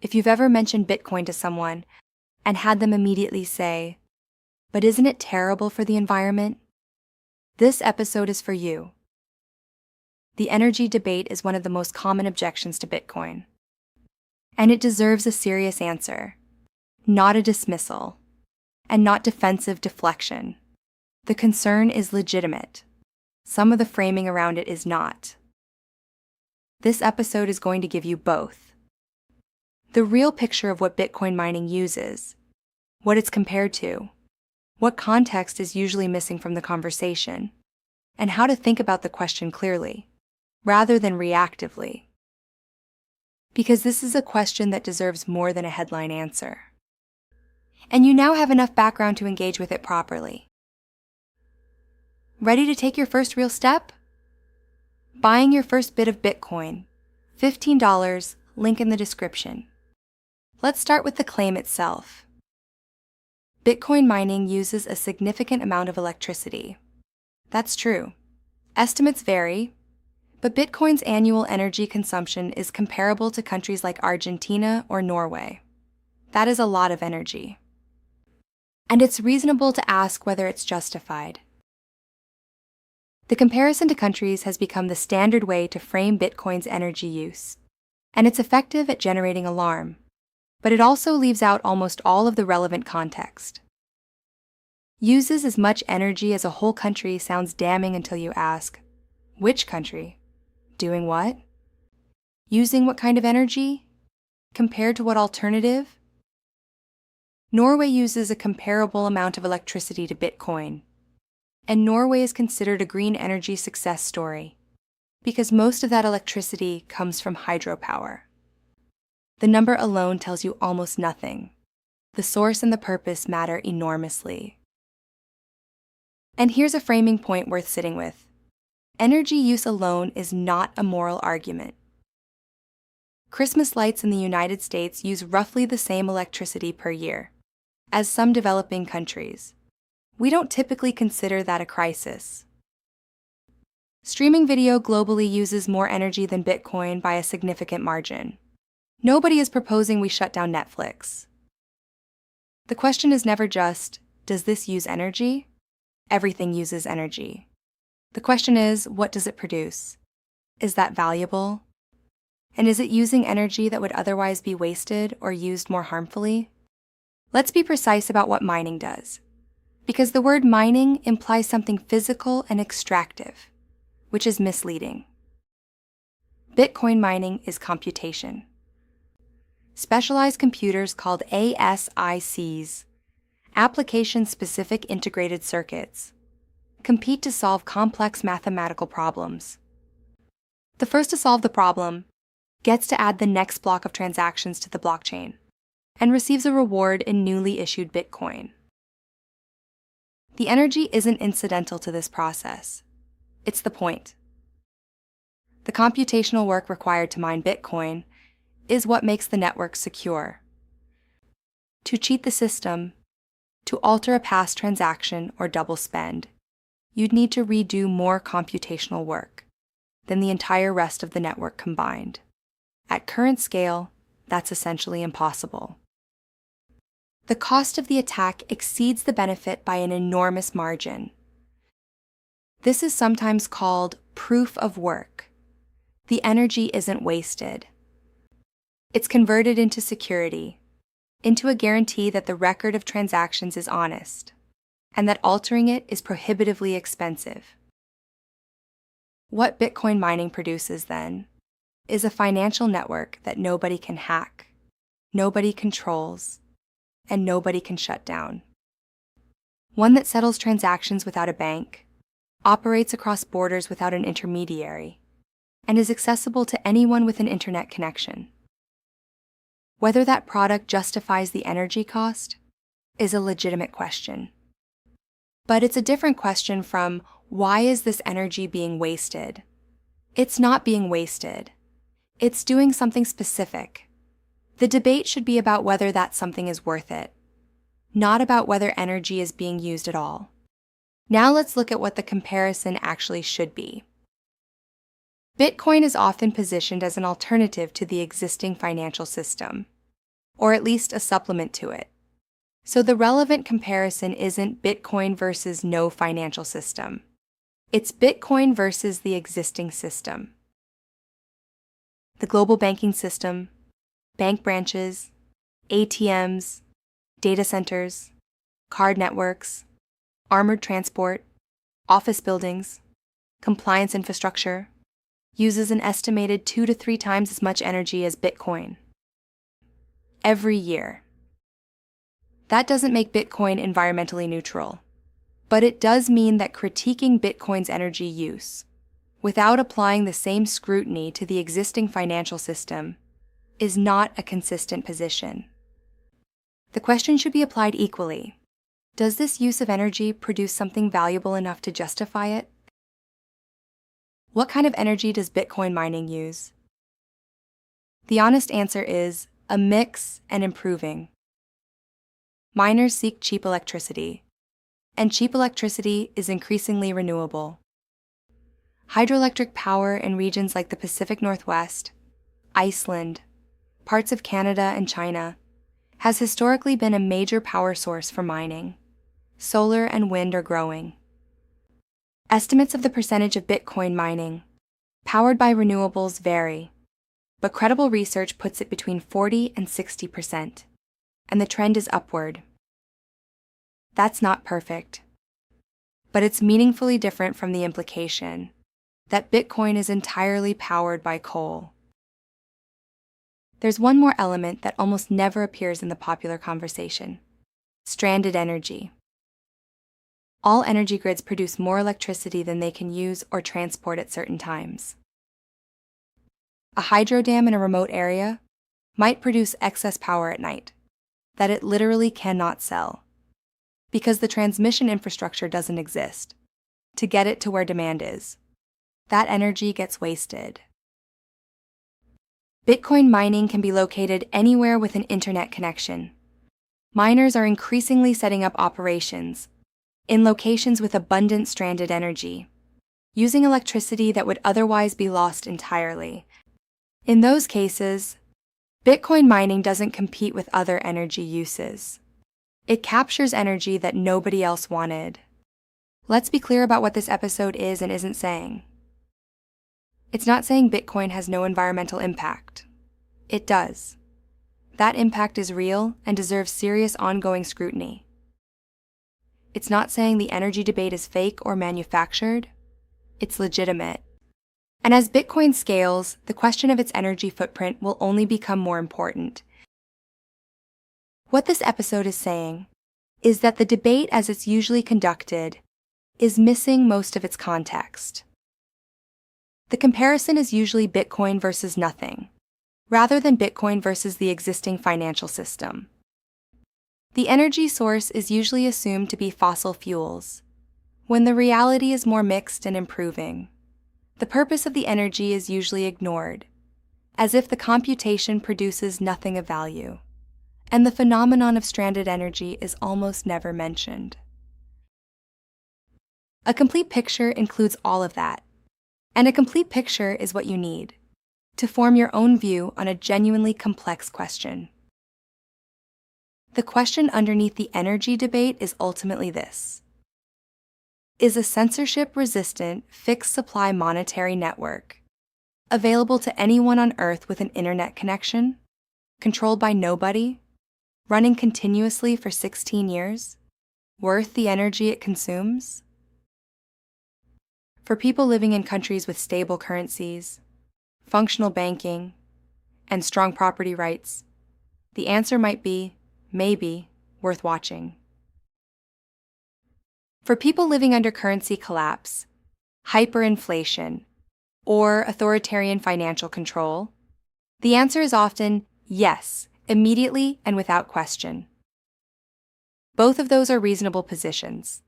If you've ever mentioned Bitcoin to someone and had them immediately say, "But isn't it terrible for the environment?" This episode is for you. The energy debate is one of the most common objections to Bitcoin. And it deserves a serious answer, not a dismissal, and not defensive deflection. The concern is legitimate. Some of the framing around it is not. This episode is going to give you both. The real picture of what Bitcoin mining uses, what it's compared to, what context is usually missing from the conversation, and how to think about the question clearly, rather than reactively. Because this is a question that deserves more than a headline answer. And you now have enough background to engage with it properly. Ready to take your first real step? Buying your first bit of Bitcoin, $15, link in the description. Let's start with the claim itself. Bitcoin mining uses a significant amount of electricity. That's true. Estimates vary, but Bitcoin's annual energy consumption is comparable to countries like Argentina or Norway. That is a lot of energy. And it's reasonable to ask whether it's justified. The comparison to countries has become the standard way to frame Bitcoin's energy use, and it's effective at generating alarm, but it also leaves out almost all of the relevant context. Uses as much energy as a whole country sounds damning until you ask, which country? Doing what? Using what kind of energy? Compared to what alternative? Norway uses a comparable amount of electricity to Bitcoin. And Norway is considered a green energy success story because most of that electricity comes from hydropower. The number alone tells you almost nothing. The source and the purpose matter enormously. And here's a framing point worth sitting with. Energy use alone is not a moral argument. Christmas lights in the United States use roughly the same electricity per year as some developing countries. We don't typically consider that a crisis. Streaming video globally uses more energy than Bitcoin by a significant margin. Nobody is proposing we shut down Netflix. The question is never just, does this use energy? Everything uses energy. The question is, what does it produce? Is that valuable? And is it using energy that would otherwise be wasted or used more harmfully? Let's be precise about what mining does. Because the word mining implies something physical and extractive, which is misleading. Bitcoin mining is computation. Specialized computers called ASICs, application-specific integrated circuits, compete to solve complex mathematical problems. The first to solve the problem gets to add the next block of transactions to the blockchain and receives a reward in newly issued Bitcoin. The energy isn't incidental to this process. It's the point. The computational work required to mine Bitcoin is what makes the network secure. To cheat the system, to alter a past transaction or double spend, you'd need to redo more computational work than the entire rest of the network combined. At current scale, that's essentially impossible. The cost of the attack exceeds the benefit by an enormous margin. This is sometimes called proof of work. The energy isn't wasted. It's converted into security, into a guarantee that the record of transactions is honest, and that altering it is prohibitively expensive. What Bitcoin mining produces, then, is a financial network that nobody can hack, nobody controls, and nobody can shut down. One that settles transactions without a bank, operates across borders without an intermediary, and is accessible to anyone with an internet connection. Whether that product justifies the energy cost is a legitimate question. But it's a different question from, why is this energy being wasted? It's not being wasted. It's doing something specific. The debate should be about whether that something is worth it, not about whether energy is being used at all. Now let's look at what the comparison actually should be. Bitcoin is often positioned as an alternative to the existing financial system. or at least a supplement to it. So the relevant comparison isn't Bitcoin versus no financial system. It's Bitcoin versus the existing system. The global banking system, bank branches, ATMs, data centers, card networks, armored transport, office buildings, compliance infrastructure, uses an estimated 2 to 3 times as much energy as Bitcoin every year. That doesn't make Bitcoin environmentally neutral, but it does mean that critiquing Bitcoin's energy use, without applying the same scrutiny to the existing financial system, is not a consistent position. The question should be applied equally. Does this use of energy produce something valuable enough to justify it? What kind of energy does Bitcoin mining use? The honest answer is a mix and improving. Miners seek cheap electricity, and cheap electricity is increasingly renewable. Hydroelectric power in regions like the Pacific Northwest, Iceland, parts of Canada and China has historically been a major power source for mining. Solar and wind are growing. Estimates of the percentage of Bitcoin mining powered by renewables vary, but credible research puts it between 40 and 60%, and the trend is upward. That's not perfect, but it's meaningfully different from the implication that Bitcoin is entirely powered by coal. There's one more element that almost never appears in the popular conversation: stranded energy. All energy grids produce more electricity than they can use or transport at certain times. A hydro dam in a remote area might produce excess power at night that it literally cannot sell, because the transmission infrastructure doesn't exist to get it to where demand is. That energy gets wasted. Bitcoin mining can be located anywhere with an internet connection. Miners are increasingly setting up operations in locations with abundant stranded energy, using electricity that would otherwise be lost entirely. In those cases, Bitcoin mining doesn't compete with other energy uses. It captures energy that nobody else wanted. Let's be clear about what this episode is and isn't saying. It's not saying Bitcoin has no environmental impact. It does. That impact is real and deserves serious ongoing scrutiny. It's not saying the energy debate is fake or manufactured. It's legitimate. And as Bitcoin scales, the question of its energy footprint will only become more important. What this episode is saying is that the debate as it's usually conducted is missing most of its context. The comparison is usually Bitcoin versus nothing, rather than Bitcoin versus the existing financial system. The energy source is usually assumed to be fossil fuels, when the reality is more mixed and improving. The purpose of the energy is usually ignored, as if the computation produces nothing of value, and the phenomenon of stranded energy is almost never mentioned. A complete picture includes all of that, and a complete picture is what you need to form your own view on a genuinely complex question. The question underneath the energy debate is ultimately this: is a censorship-resistant, fixed-supply monetary network available to anyone on Earth with an internet connection, controlled by nobody, running continuously for 16 years, worth the energy it consumes? For people living in countries with stable currencies, functional banking, and strong property rights, the answer might be, maybe, worth watching. For people living under currency collapse, hyperinflation, or authoritarian financial control, the answer is often yes, immediately and without question. Both of those are reasonable positions.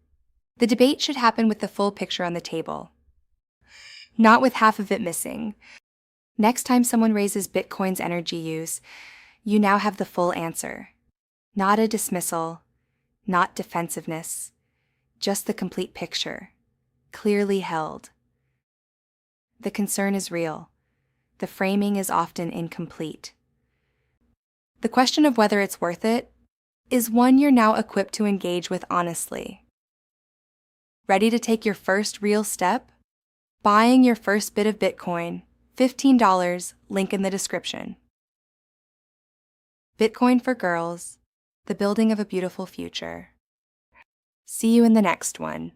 The debate should happen with the full picture on the table, not with half of it missing. Next time someone raises Bitcoin's energy use, you now have the full answer. Not a dismissal, not defensiveness, just the complete picture, clearly held. The concern is real. The framing is often incomplete. The question of whether it's worth it is one you're now equipped to engage with honestly. Ready to take your first real step? Buying your first bit of Bitcoin, $15, link in the description. Bitcoin for Girls, the building of a beautiful future. See you in the next one.